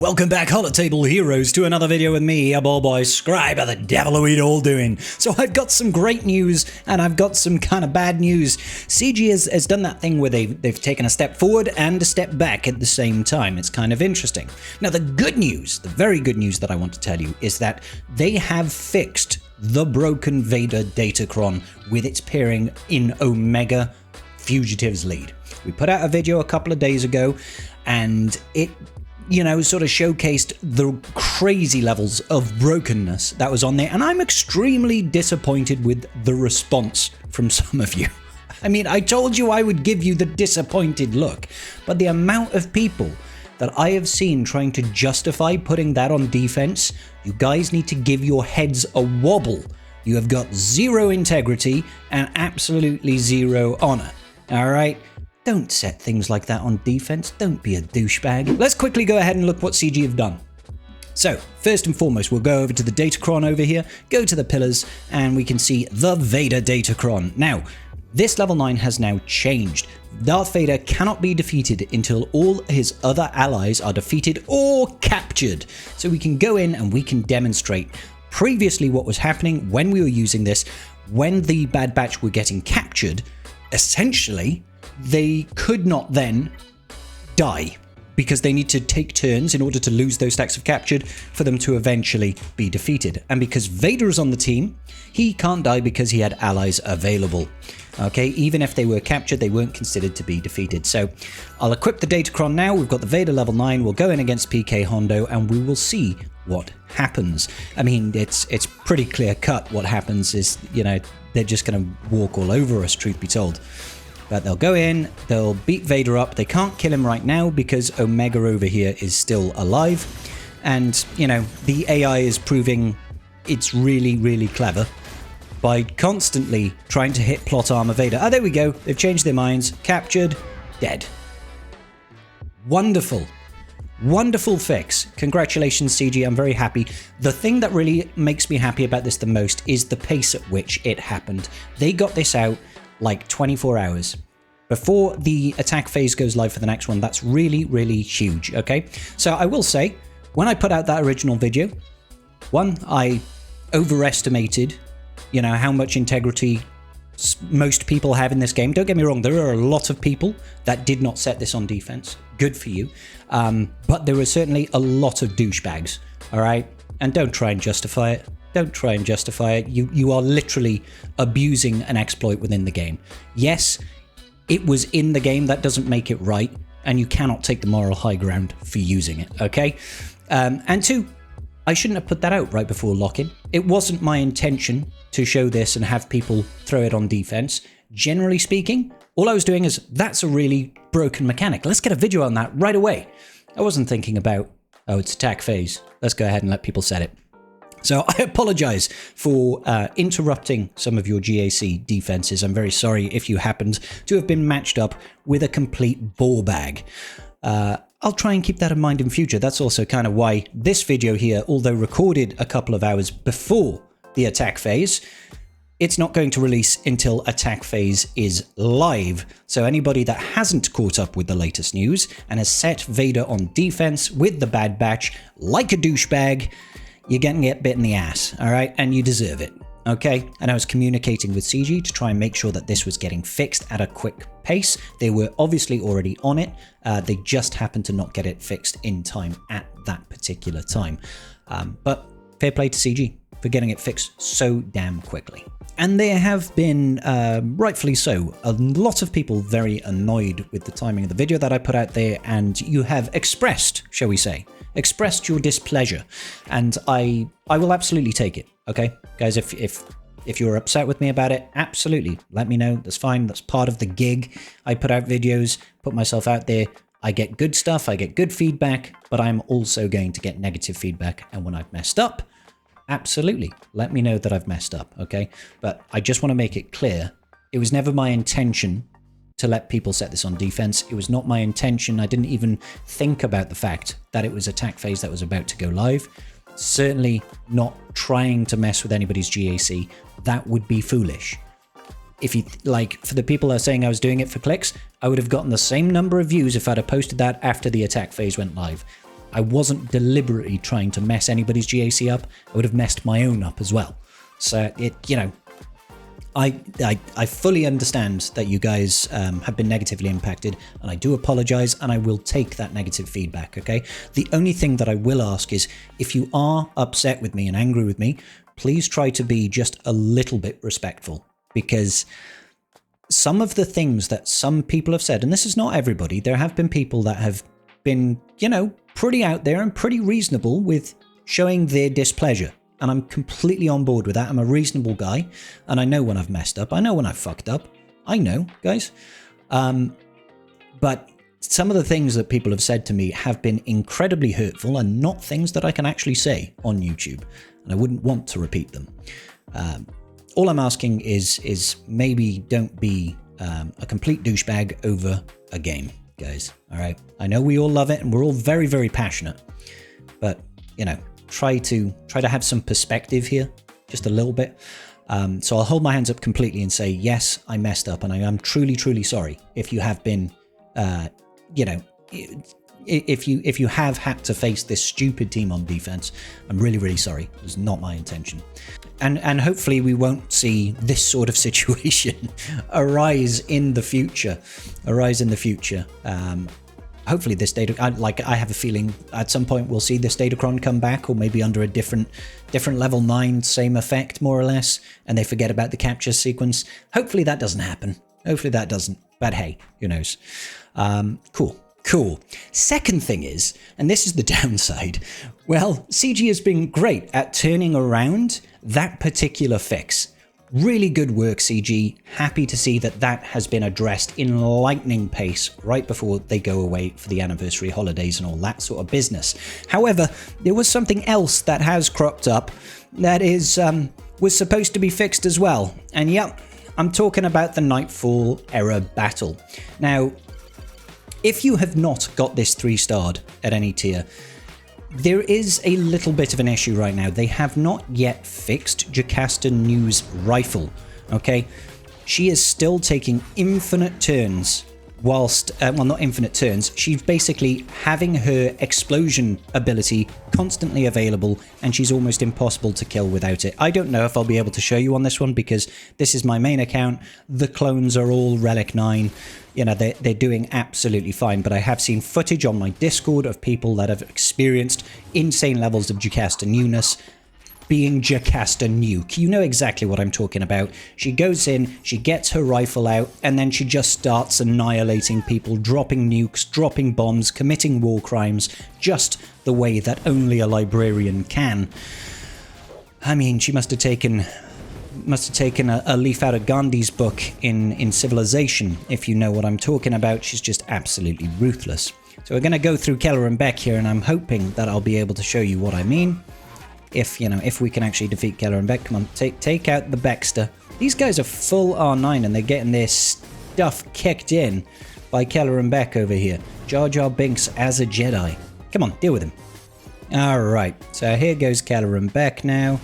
Welcome back, Holotable Heroes, to another video with me, your boy Scribe. How the devil are we all doing? So I've got some great news, and I've got some kind of bad news. CG has done that thing where they've taken a step forward and a step back at the same time. It's kind of interesting. Now the good news, the very good news that I want to tell you, is that they have fixed the broken Vader datacron with its pairing in Omega Fugitive's lead. We put out a video a couple of days ago, and it sort of showcased the crazy levels of brokenness that was on there, and I'm extremely disappointed with the response from some of you. I mean, I told you I would give you the disappointed look, but the amount of people that I have seen trying to justify putting that on defense, you guys need to give your heads a wobble. You have got zero integrity and absolutely zero honor, alright? Don't set things like that on defense. Don't be a douchebag. Let's quickly go ahead and look what CG have done. So, first and foremost, we'll go over to the datacron over here, go to the pillars, and we can see the Vader datacron. Now, this level 9 has now changed. Darth Vader cannot be defeated until all his other allies are defeated or captured. So we can go in and we can demonstrate previously what was happening when we were using this. When the Bad Batch were getting captured, essentially, they could not then die because they need to take turns in order to lose those stacks of captured for them to eventually be defeated. And because Vader is on the team, he can't die because he had allies available. Okay, even if they were captured, they weren't considered to be defeated. So I'll equip the datacron now. We've got the Vader level 9. We'll go in against PK Hondo and we will see what happens. I mean, it's pretty clear cut. What happens is, they're just going to walk all over us, truth be told. But they'll go in, they'll beat Vader up. They can't kill him right now because Omega over here is still alive. And, the AI is proving it's really, really clever by constantly trying to hit plot armor Vader. Oh, there we go. They've changed their minds. Captured, dead. Wonderful. Wonderful fix. Congratulations, CG. I'm very happy. The thing that really makes me happy about this the most is the pace at which it happened. They got this out like 24 hours before the attack phase goes live for the next one. That's really, really huge, okay? So I will say, when I put out that original video, one, I overestimated, how much integrity most people have in this game. Don't get me wrong, there are a lot of people that did not set this on defense. Good for you. But there were certainly a lot of douchebags, all right? And don't try and justify it. Don't try and justify it. You are literally abusing an exploit within the game. Yes, it was in the game. That doesn't make it right. And you cannot take the moral high ground for using it, okay? And two, I shouldn't have put that out right before lock-in. It wasn't my intention to show this and have people throw it on defense. Generally speaking, all I was doing is, that's a really broken mechanic. Let's get a video on that right away. I wasn't thinking about, oh, it's attack phase. Let's go ahead and let people set it. So I apologize for interrupting some of your GAC defenses. I'm very sorry if you happened to have been matched up with a complete ball bag. I'll try and keep that in mind in future. That's also kind of why this video here, although recorded a couple of hours before the attack phase, it's not going to release until attack phase is live. So anybody that hasn't caught up with the latest news and has set Vader on defense with the Bad Batch like a douchebag, you're getting it bit in the ass, all right? And you deserve it, okay? And I was communicating with CG to try and make sure that this was getting fixed at a quick pace. They were obviously already on it. They just happened to not get it fixed in time at that particular time. But fair play to CG for getting it fixed so damn quickly. And there have been, rightfully so, a lot of people very annoyed with the timing of the video that I put out there, and you have expressed, shall we say, expressed your displeasure, and I will absolutely take it, okay? Guys, if you're upset with me about it, absolutely, let me know. That's fine. That's part of the gig. I put out videos, put myself out there. I get good stuff, I get good feedback, but I'm also going to get negative feedback, and when I've messed up, absolutely, let me know that I've messed up, okay? But I just want to make it clear, it was never my intention to let people set this on defense. It was not my intention. I didn't even think about the fact that it was attack phase that was about to go live. Certainly not trying to mess with anybody's GAC. That would be foolish. If you, for the people that are saying I was doing it for clicks, I would have gotten the same number of views if I'd have posted that after the attack phase went live. I wasn't deliberately trying to mess anybody's GAC up. I would have messed my own up as well. So I fully understand that you guys have been negatively impacted, and I do apologize, and I will take that negative feedback, okay? The only thing that I will ask is, if you are upset with me and angry with me, please try to be just a little bit respectful, because some of the things that some people have said, and this is not everybody, there have been people that have been, pretty out there and pretty reasonable with showing their displeasure. And I'm completely on board with that. I'm a reasonable guy, and I know when I've messed up. I know when I've fucked up. I know, guys. But some of the things that people have said to me have been incredibly hurtful and not things that I can actually say on YouTube. And I wouldn't want to repeat them. All I'm asking is maybe don't be a complete douchebag over a game, guys. All right? I know we all love it, and we're all very, very passionate. But, try to have some perspective here, just a little bit. So I'll hold my hands up completely and say, yes, I messed up, and I am truly, truly sorry if you have been, if you have had to face this stupid team on defense. I'm really, really sorry. It was not my intention. And hopefully we won't see this sort of situation arise in the future. Hopefully this data, I have a feeling at some point we'll see this datacron come back, or maybe under a different level 9, same effect more or less, and they forget about the capture sequence. Hopefully that doesn't happen. But hey, who knows? Cool. Second thing is, and this is the downside, well, CG has been great at turning around that particular fix. Really good work, CG. Happy to see that has been addressed in lightning pace right before they go away for the anniversary holidays and all that sort of business. However, there was something else that has cropped up that was supposed to be fixed as well. And yep, I'm talking about the Nightfall era battle. Now, if you have not got this 3-starred at any tier, there is a little bit of an issue right now. They have not yet fixed Jocasta New's rifle, okay? She is still taking infinite turns whilst, well, not infinite turns, she's basically having her explosion ability constantly available, and she's almost impossible to kill without it. I don't know if I'll be able to show you on this one, because this is my main account. The clones are all Relic 9. They're doing absolutely fine, but I have seen footage on my Discord of people that have experienced insane levels of Jocasta newness, being Jocasta New. You know exactly what I'm talking about. She goes in, she gets her rifle out, and then she just starts annihilating people, dropping nukes, dropping bombs, committing war crimes, just the way that only a librarian can. I mean, she must have taken a leaf out of Gandhi's book in Civilization, if you know what I'm talking about. She's just absolutely ruthless. So we're going to go through Keller and Beck here, and I'm hoping that I'll be able to show you what I mean. If we can actually defeat Keller and Beck. Come on, take out the Beckster. These guys are full R9, and they're getting their stuff kicked in by Keller and Beck over here. Jar Jar Binks as a Jedi. Come on, deal with him. Alright, so here goes Keller and Beck now.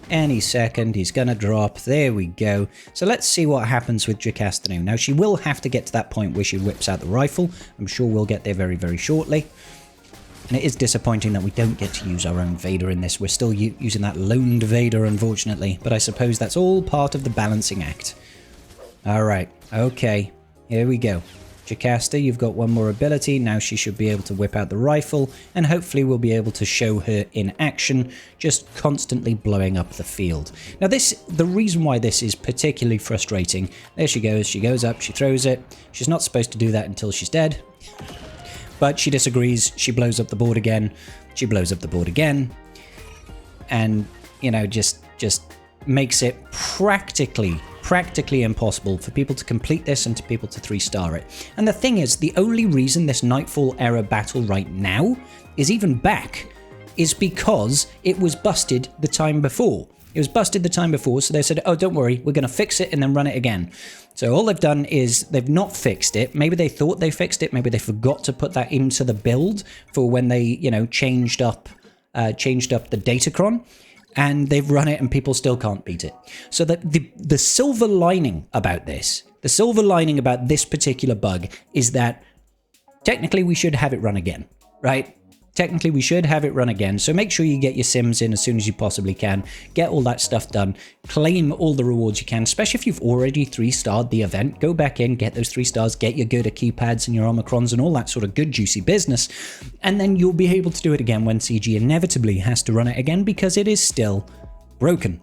Any second, he's gonna drop. There we go. So let's see what happens with Jocasta New. Now, she will have to get to that point where she whips out the rifle. I'm sure we'll get there very, very shortly. And it is disappointing that we don't get to use our own Vader in this. We're still using that loaned Vader, unfortunately. But I suppose that's all part of the balancing act. Alright, okay. Here we go. Jocasta, you've got one more ability. Now she should be able to whip out the rifle. And hopefully we'll be able to show her in action, just constantly blowing up the field. Now the reason why this is particularly frustrating, there she goes up, she throws it. She's not supposed to do that until she's dead. But she disagrees, she blows up the board again, she blows up the board again, and, just makes it practically impossible for people to complete this and to people to 3-star it. And the thing is, the only reason this Nightfall era battle right now is even back is because it was busted the time before. It was busted the time before, so they said, oh, don't worry, we're going to fix it and then run it again. So all they've done is they've not fixed it. Maybe they thought they fixed it. Maybe they forgot to put that into the build for when they, changed up the datacron. And they've run it and people still can't beat it. So the silver lining about this, particular bug is that technically we should have it run again, right? technically we should have it run again. So make sure you get your sims in as soon as you possibly can. Get all that stuff done. Claim all the rewards you can, especially if you've already 3-starred the event. Go back in, get those 3 stars, get your Gerda keypads and your Omicrons and all that sort of good juicy business. And then you'll be able to do it again when CG inevitably has to run it again because it is still broken.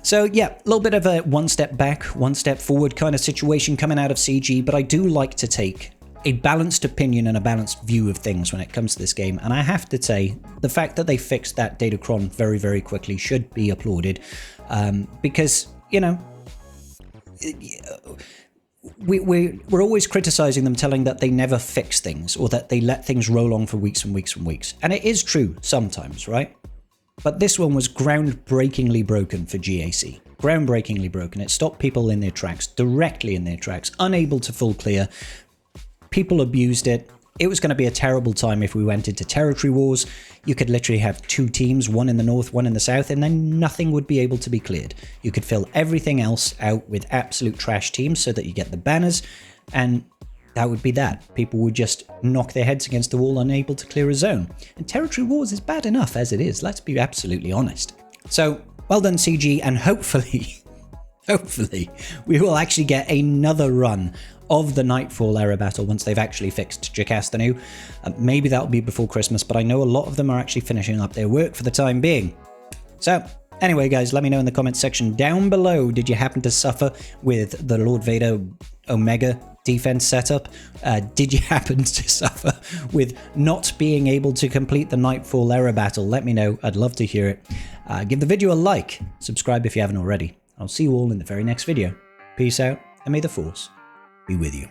So yeah, a little bit of a one step back, one step forward kind of situation coming out of CG, but I do like to take a balanced opinion and a balanced view of things when it comes to this game. And I have to say, the fact that they fixed that datacron very, very quickly should be applauded, because, you know, we're always criticizing them, telling that they never fix things or that they let things roll on for weeks and weeks and weeks. And it is true sometimes, right? But this one was groundbreakingly broken for GAC. Groundbreakingly broken. It stopped people in their tracks, directly in their tracks, unable to full clear. People abused it. It was going to be a terrible time if we went into territory wars. You could literally have 2 teams, one in the north, one in the south, and then nothing would be able to be cleared. You could fill everything else out with absolute trash teams so that you get the banners, and that would be that. People would just knock their heads against the wall, unable to clear a zone. And territory wars is bad enough as it is, let's be absolutely honest. So, well done CG, and hopefully, we will actually get another run of the Nightfall era battle once they've actually fixed Jocasta. Maybe that'll be before Christmas, but I know a lot of them are actually finishing up their work for the time being. So, anyway guys, let me know in the comments section down below, did you happen to suffer with the Lord Vader Omega defense setup? Did you happen to suffer with not being able to complete the Nightfall era battle? Let me know, I'd love to hear it. Give the video a like, subscribe if you haven't already. I'll see you all in the very next video. Peace out, and may the Force be with you.